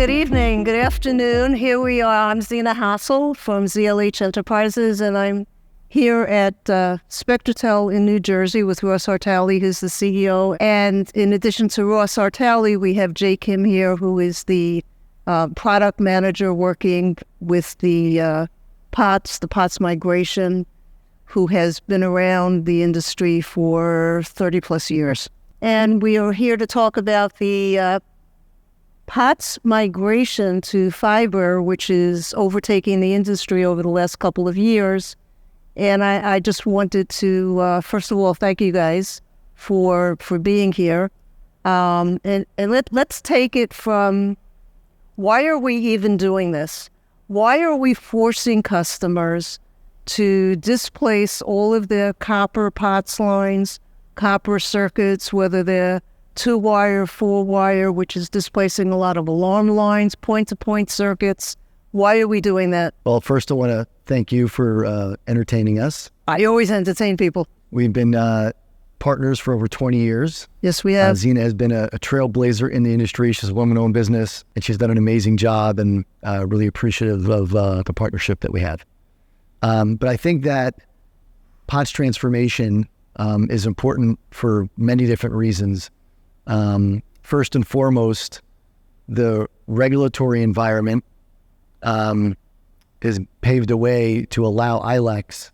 good evening, good afternoon. Here we are. I'm Zina Hassel from ZLH Enterprises, and I'm here at Spectrotel in New Jersey with Ross Artale, who's the CEO. And in addition to Ross Artale, we have Jay Kim here, who is the product manager working with the POTS migration, who has been around the industry for 30 plus years. And we are here to talk about the POTS migration to fiber, which is overtaking the industry over the last couple of years. And I just wanted to, first of all, thank you guys for being here. And let's take it from, why are we even doing this? Why are we forcing customers to displace all of their copper POTS lines, copper circuits, whether they're 2-wire, 4-wire, which is displacing a lot of alarm lines, point-to-point circuits? Why are we doing that? Well, first I want to thank you for entertaining us. I always entertain people. We've been partners for over 20 years. Yes, we have. Zina has been a trailblazer in the industry. She's a woman-owned business, and she's done an amazing job, and really appreciative of the partnership that we have. But I think that POTS transformation is important for many different reasons. First and foremost, the regulatory environment is paved a way to allow ILECs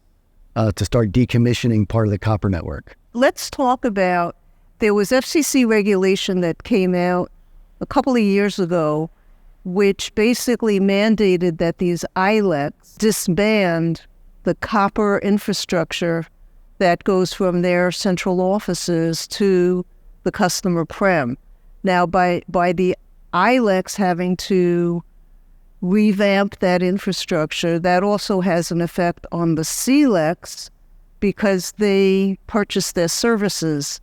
to start decommissioning part of the copper network. Let's talk about, there was FCC regulation that came out a couple of years ago, which basically mandated that these ILECs disband the copper infrastructure that goes from their central offices to the customer prem. Now, by the ILECs having to revamp that infrastructure, that also has an effect on the CLECs because they purchase their services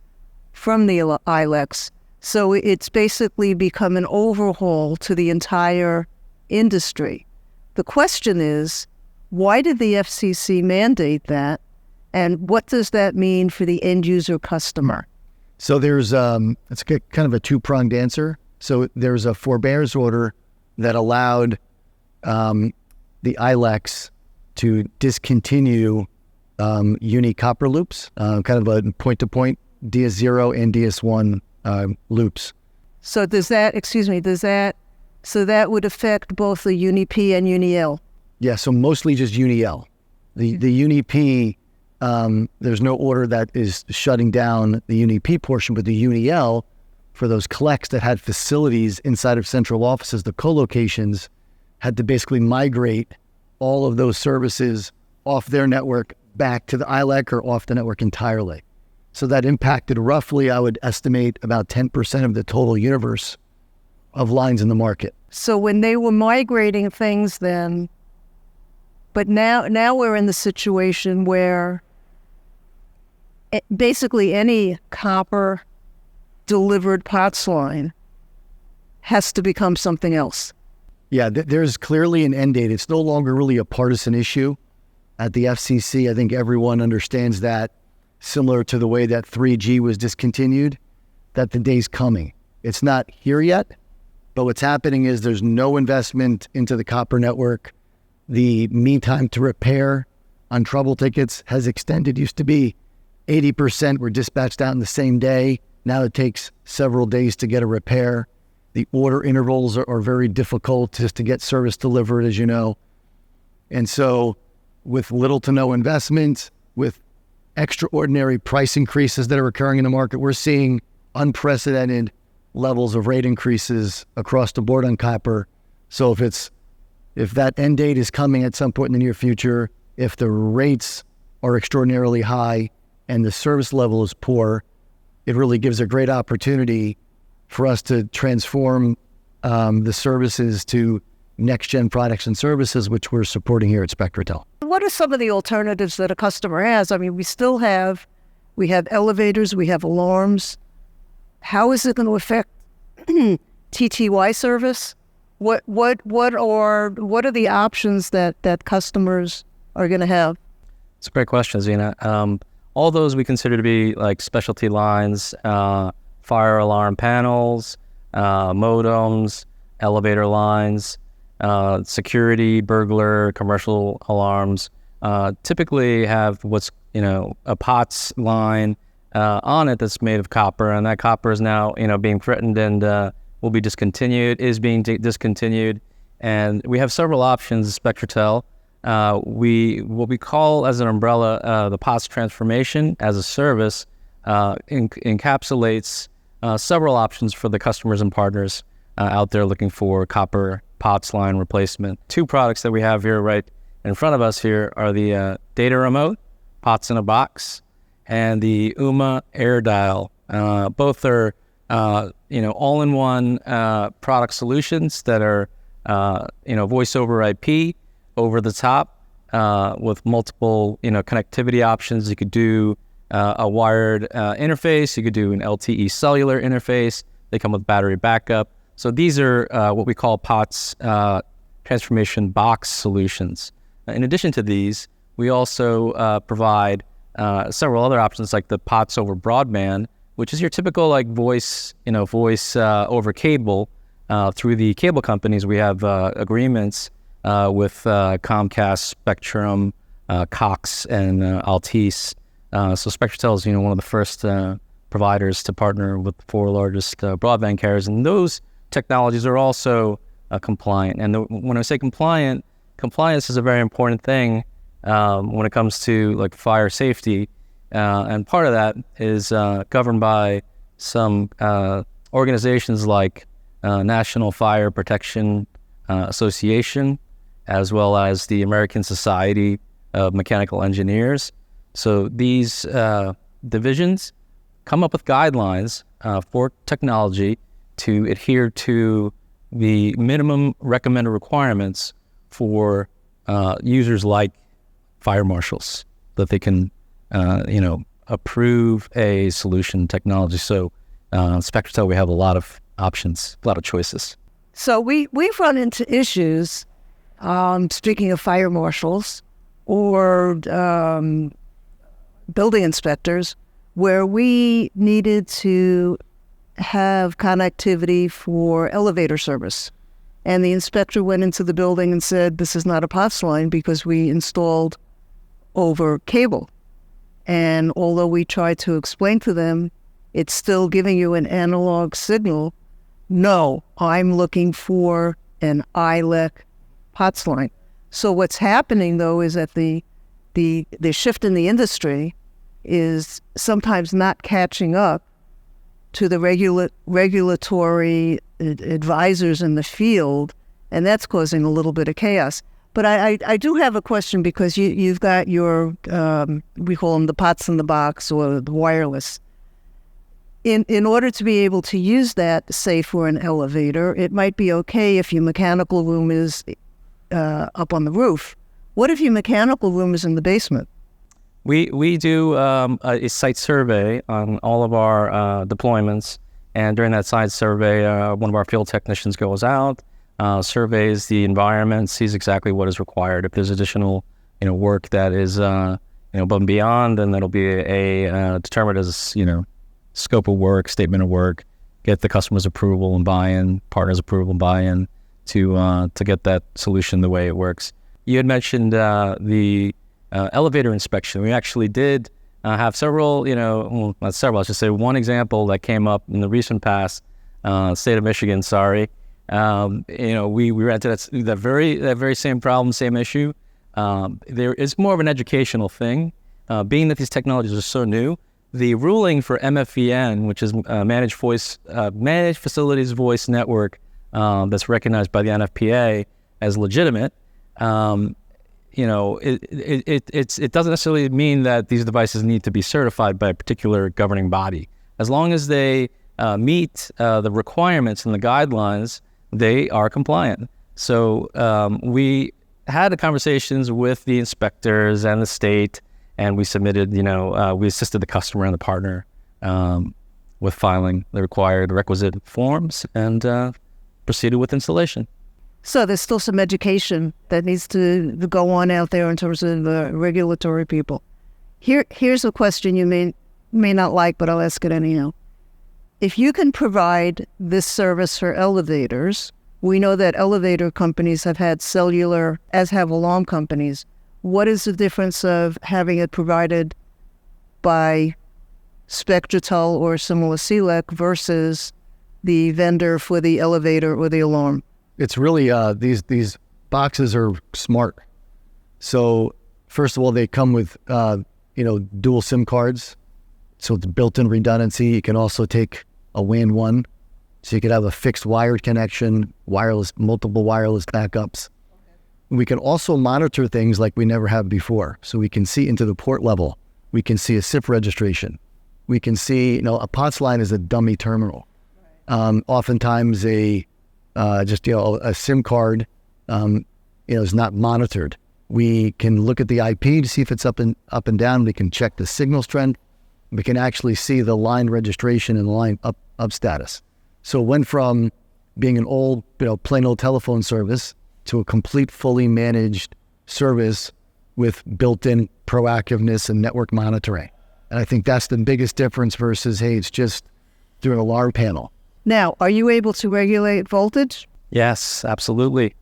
from the ILECs. So it's basically become an overhaul to the entire industry. The question is, why did the FCC mandate that? And what does that mean for the end user customer? So there's, it's kind of a two-pronged answer. So there's a forbearance order that allowed the ILECs to discontinue uni copper loops, kind of a point-to-point DS0 and DS1 loops. So so that would affect both the Uni-P and Uni-L? Yeah, so mostly just Uni-L. The Uni-P, there's no order that is shutting down the Uni-P portion, but the Uni-L, for those collects that had facilities inside of central offices, the co-locations had to basically migrate all of those services off their network back to the ILEC or off the network entirely. So that impacted roughly, I would estimate, about 10% of the total universe of lines in the market. So when they were migrating things then, but now we're in the situation where basically any copper delivered POTS line has to become something else. Yeah, there's clearly an end date. It's no longer really a partisan issue at the FCC. I think everyone understands that, similar to the way that 3G was discontinued, that the day's coming. It's not here yet, but what's happening is there's no investment into the copper network. The mean time to repair on trouble tickets has extended. Used to be 80% were dispatched out in the same day. Now it takes several days to get a repair. The order intervals are very difficult just to get service delivered, as you know. And so with little to no investment, with extraordinary price increases that are occurring in the market, we're seeing unprecedented levels of rate increases across the board on copper. So if that end date is coming at some point in the near future, if the rates are extraordinarily high and the service level is poor, it really gives a great opportunity for us to transform the services to next-gen products and services, which we're supporting here at Spectrotel. What are some of the alternatives that a customer has? I mean, we have elevators, we have alarms. How is it going to affect TTY service? What are the options that customers are going to have? It's a great question, Zina. All those we consider to be like specialty lines, fire alarm panels, modems, elevator lines, security, burglar, commercial alarms, typically have what's, a POTS line on it that's made of copper, and that copper is now, being threatened and will be discontinued, is being discontinued. And we have several options at Spectrotel. What we call as an umbrella, the POTS transformation as a service encapsulates several options for the customers and partners out there looking for copper POTS line replacement. Two products that we have here right in front of us here are the data remote, POTS in a box, and the UMA air dial. Both are, all-in-one product solutions that are, voice over IP, over the top, with multiple, connectivity options. You could do a wired interface. You could do an LTE cellular interface. They come with battery backup. So these are what we call POTS transformation box solutions. In addition to these, we also provide several other options like the POTS over broadband, which is your typical like voice over cable. Through the cable companies, we have agreements with Comcast, Spectrum, Cox, and Altice. So Spectrotel is one of the first providers to partner with the four largest broadband carriers, and those technologies are also compliant. And when I say compliant, compliance is a very important thing when it comes to like fire safety, and part of that is governed by some organizations like National Fire Protection Association, as well as the American Society of Mechanical Engineers. So these divisions come up with guidelines for technology to adhere to the minimum recommended requirements for users like fire marshals, that they can, approve a solution technology. So Spectrotel, we have a lot of options, a lot of choices. So we've run into issues, speaking of fire marshals or building inspectors, where we needed to have connectivity for elevator service. And the inspector went into the building and said, this is not a POTS line because we installed over cable. And although we tried to explain to them, it's still giving you an analog signal. No, I'm looking for an ILEC POTS line. So what's happening, though, is that the shift in the industry is sometimes not catching up to the regulatory advisors in the field, and that's causing a little bit of chaos. But I do have a question, because you've got your, we call them the POTS in the box or the wireless. In order to be able to use that, say, for an elevator, it might be okay if your mechanical room is up on the roof. What if your mechanical room is in the basement? We do a site survey on all of our deployments, and during that site survey, one of our field technicians goes out, surveys the environment, sees exactly what is required. If there's additional, work that is, above and beyond, then that'll be a determined as, scope of work, statement of work, get the customer's approval and buy-in, partner's approval and buy-in to get that solution the way it works. You had mentioned the elevator inspection. We actually did have several, not several, I should say one example that came up in the recent past, state of Michigan, sorry. We ran into that very same problem, same issue. There is more of an educational thing, being that these technologies are so new. The ruling for MFVN, which is Managed Facilities Voice Network, that's recognized by the NFPA as legitimate. It doesn't necessarily mean that these devices need to be certified by a particular governing body. As long as they meet the requirements and the guidelines, they are compliant. So we had the conversations with the inspectors and the state, and we submitted, we assisted the customer and the partner with filing the requisite forms and proceeded with installation. So there's still some education that needs to go on out there in terms of the regulatory people. Here's a question you may not like, but I'll ask it anyhow. If you can provide this service for elevators We know that elevator companies have had cellular, as have alarm companies. What is the difference of having it provided by Spectrotel or similar CLEC versus the vendor for the elevator or the alarm? It's really, these boxes are smart. So first of all, they come with, dual SIM cards. So it's built-in redundancy. You can also take a WAN 1. So you could have a fixed wired connection, multiple wireless backups. We can also monitor things like we never have before. So we can see into the port level. We can see a SIP registration. We can see, a POTS line is a dummy terminal. Oftentimes a SIM card, is not monitored. We can look at the IP to see if it's up and down. We can check the signal strength. We can actually see the line registration and the line up status. So it went from being an old, plain old telephone service to a complete, fully managed service with built-in proactiveness and network monitoring. And I think that's the biggest difference versus, hey, it's just through an alarm panel. Now, are you able to regulate voltage? Yes, absolutely.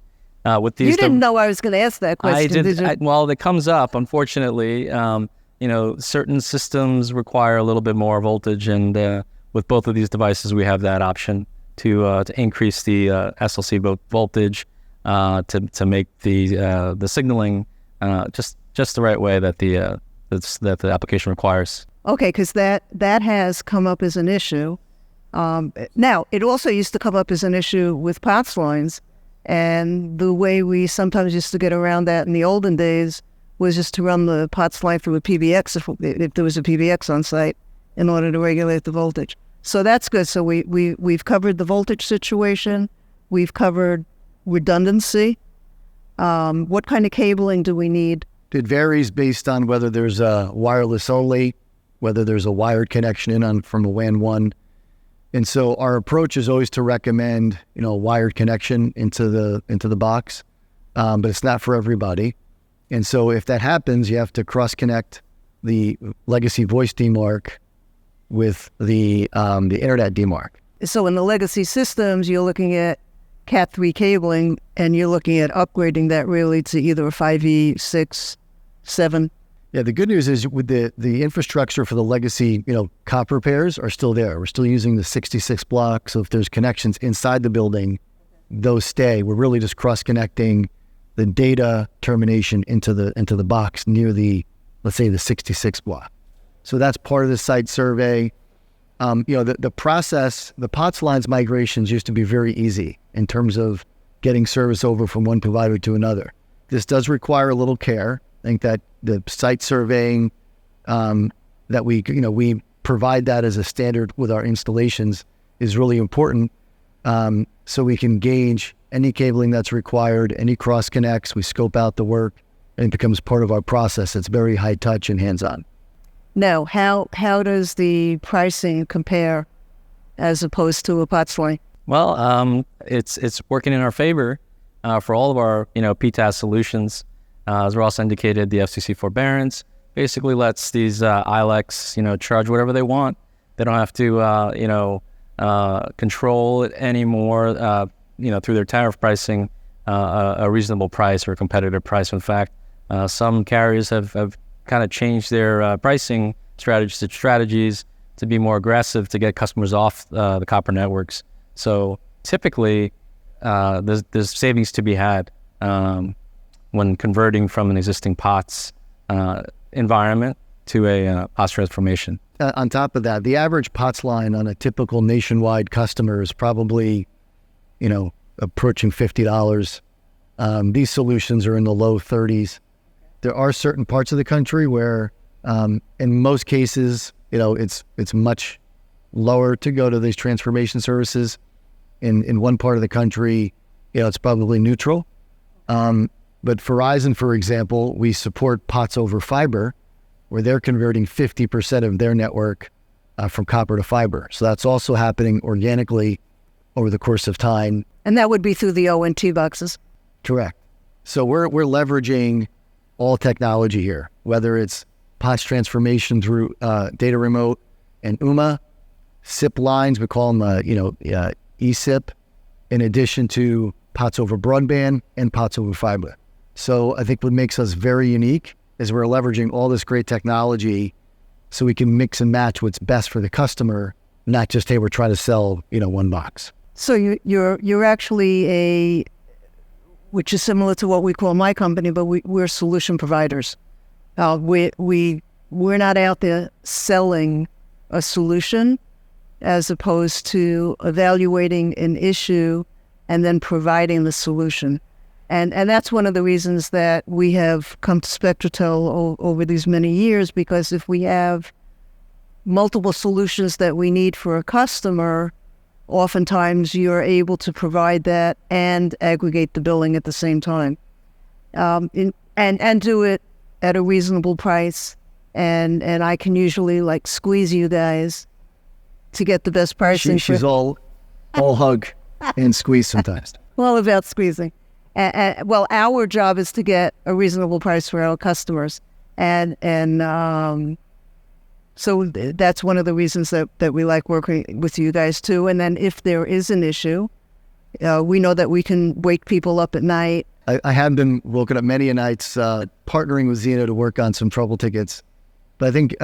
With these, you didn't know I was going to ask that question, did you? Well, it comes up, unfortunately. Certain systems require a little bit more voltage, and with both of these devices, we have that option to increase the SLC voltage to make the signaling just the right way that the application requires. Okay, because that has come up as an issue. Now, it also used to come up as an issue with POTS lines, and the way we sometimes used to get around that in the olden days was just to run the POTS line through a PBX if there was a PBX on site in order to regulate the voltage. So that's good. So we've covered the voltage situation. We've covered redundancy. What kind of cabling do we need? It varies based on whether there's a wireless only, whether there's a wired connection from a WAN 1. And so our approach is always to recommend, a wired connection into the box, but it's not for everybody. And so if that happens, you have to cross-connect the legacy voice DMARC with the internet DMARC. So in the legacy systems, you're looking at Cat3 cabling, and you're looking at upgrading that really to either a 5E, 6, 7. Yeah, the good news is with the infrastructure for the legacy, copper pairs are still there. We're still using the 66 blocks. So if there's connections inside the building, those stay. We're really just cross-connecting the data termination into the box near the, let's say, the 66 block. So that's part of the site survey. The process, the POTS lines migrations used to be very easy in terms of getting service over from one provider to another. This does require a little care. I think that the site surveying that we provide that as a standard with our installations is really important, so we can gauge any cabling that's required, any cross connects. We scope out the work, and it becomes part of our process. It's very high touch and hands-on. Now, how does the pricing compare as opposed to a POTS line? Well, it's working in our favor for all of our PTAS solutions. As Ross indicated, the FCC forbearance basically lets these ILECs, charge whatever they want. They don't have to, control it anymore, through their tariff pricing, a reasonable price or a competitive price. In fact, some carriers have kind of changed their pricing strategies to be more aggressive to get customers off the copper networks. So typically, there's savings to be had when converting from an existing POTS environment to a POTS transformation. On top of that, the average POTS line on a typical nationwide customer is probably, approaching $50. These solutions are in the low 30s. There are certain parts of the country where, in most cases, it's much lower to go to these transformation services. In one part of the country, it's probably neutral. But Verizon, for example, we support POTS over fiber, where they're converting 50% of their network from copper to fiber. So that's also happening organically over the course of time. And that would be through the ONT boxes? Correct. So we're leveraging all technology here, whether it's POTS transformation through data remote and UMA, SIP lines, we call them, eSIP, in addition to POTS over broadband and POTS over fiber. So I think what makes us very unique is we're leveraging all this great technology so we can mix and match what's best for the customer, not just, hey, we're trying to sell, one box. So you're actually which is similar to what we call my company, but we're solution providers. We're not out there selling a solution as opposed to evaluating an issue and then providing the solution. And that's one of the reasons that we have come to Spectrotel over these many years, because if we have multiple solutions that we need for a customer, oftentimes you're able to provide that and aggregate the billing at the same time, and do it at a reasonable price. And I can usually squeeze you guys to get the best pricing. She's all hug and squeeze sometimes. Well, about squeezing. Well, our job is to get a reasonable price for our customers, and so that's one of the reasons that we like working with you guys too. And then if there is an issue, we know that we can wake people up at night. I have been woken up many a nights partnering with Zina to work on some trouble tickets, but I think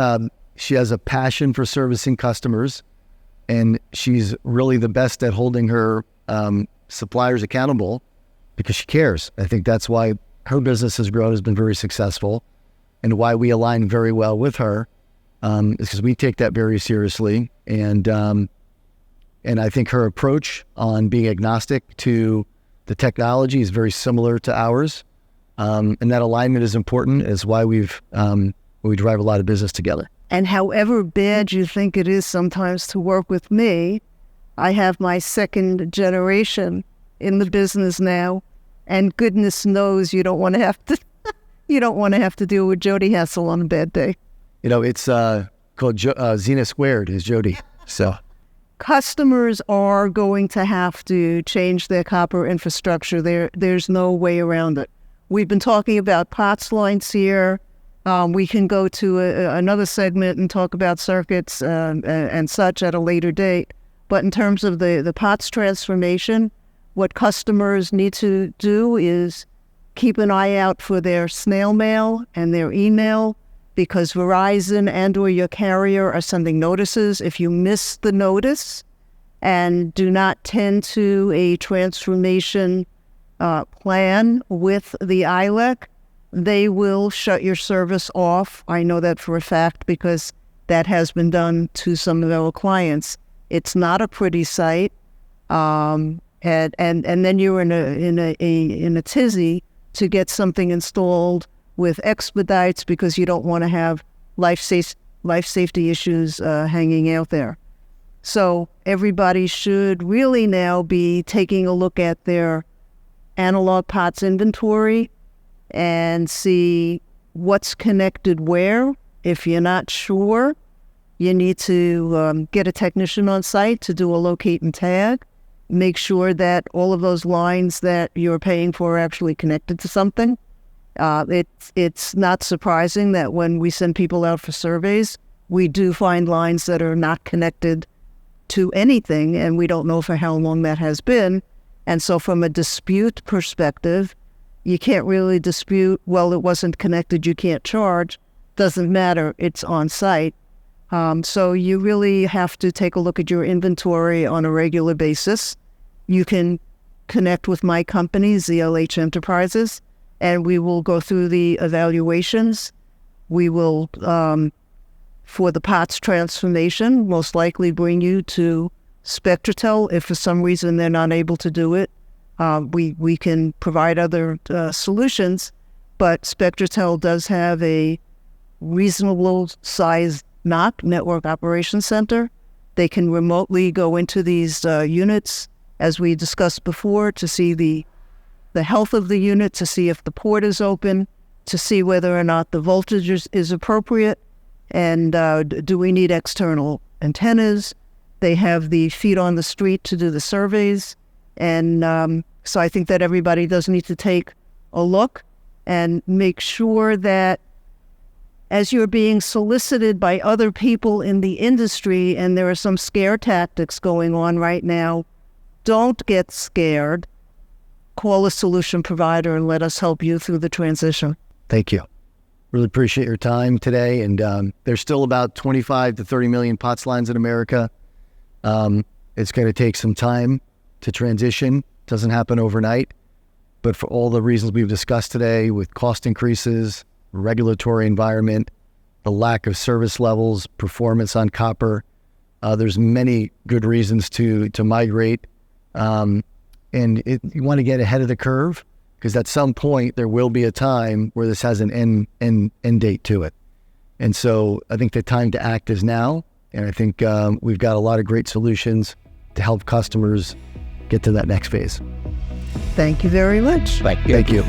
she has a passion for servicing customers, and she's really the best at holding her suppliers accountable because she cares. I think that's why her business has grown, has been very successful, and why we align very well with her is because we take that very seriously. And I think her approach on being agnostic to the technology is very similar to ours. And that alignment is important, is why we drive a lot of business together. And however bad you think it is sometimes to work with me, I have my second generation in the business now, and goodness knows you don't want to have to deal with Jody Hassel on a bad day. It's called Zina Squared is Jody. So customers are going to have to change their copper infrastructure. There's no way around it. We've been talking about POTS lines here. We can go to another segment and talk about circuits and such at a later date. But in terms of the POTS transformation, what customers need to do is keep an eye out for their snail mail and their email, because Verizon and or your carrier are sending notices. If you miss the notice and do not tend to a transformation plan with the ILEC, they will shut your service off. I know that for a fact because that has been done to some of our clients. It's not a pretty sight, and then you're in a tizzy to get something installed with expedites because you don't want to have life safety issues hanging out there. So everybody should really now be taking a look at their analog POTS inventory and see what's connected where. If you're not sure, you need to get a technician on site to do a locate and tag. Make sure that all of those lines that you're paying for are actually connected to something. It's not surprising that when we send people out for surveys, we do find lines that are not connected to anything, and we don't know for how long that has been. And so from a dispute perspective, you can't really dispute, well, it wasn't connected, you can't charge. Doesn't matter, it's on site. So you really have to take a look at your inventory on a regular basis. You can connect with my company, ZLH Enterprises, and we will go through the evaluations. We will, for the POTS transformation, most likely bring you to Spectrotel. If for some reason they're not able to do it, we can provide other solutions, but Spectrotel does have a reasonable size NOC, Network Operations Center. They can remotely go into these units, as we discussed before, to see the health of the unit, to see if the port is open, to see whether or not the voltage is appropriate, and do we need external antennas. They have the feet on the street to do the surveys. And so I think that everybody does need to take a look and make sure that as you're being solicited by other people in the industry, and there are some scare tactics going on right now, don't get scared. Call a solution provider and let us help you through the transition. Thank you. Really appreciate your time today. And there's still about 25 to 30 million POTS lines in America. It's going to take some time to transition. Doesn't happen overnight. But for all the reasons we've discussed today, with cost increases, regulatory environment, the lack of service levels, performance on copper, there's many good reasons to migrate. You want to get ahead of the curve, because at some point there will be a time where this has an end date to it. And so I think the time to act is now. And I think we've got a lot of great solutions to help customers get to that next phase. Thank you very much. Thank you. Thank you.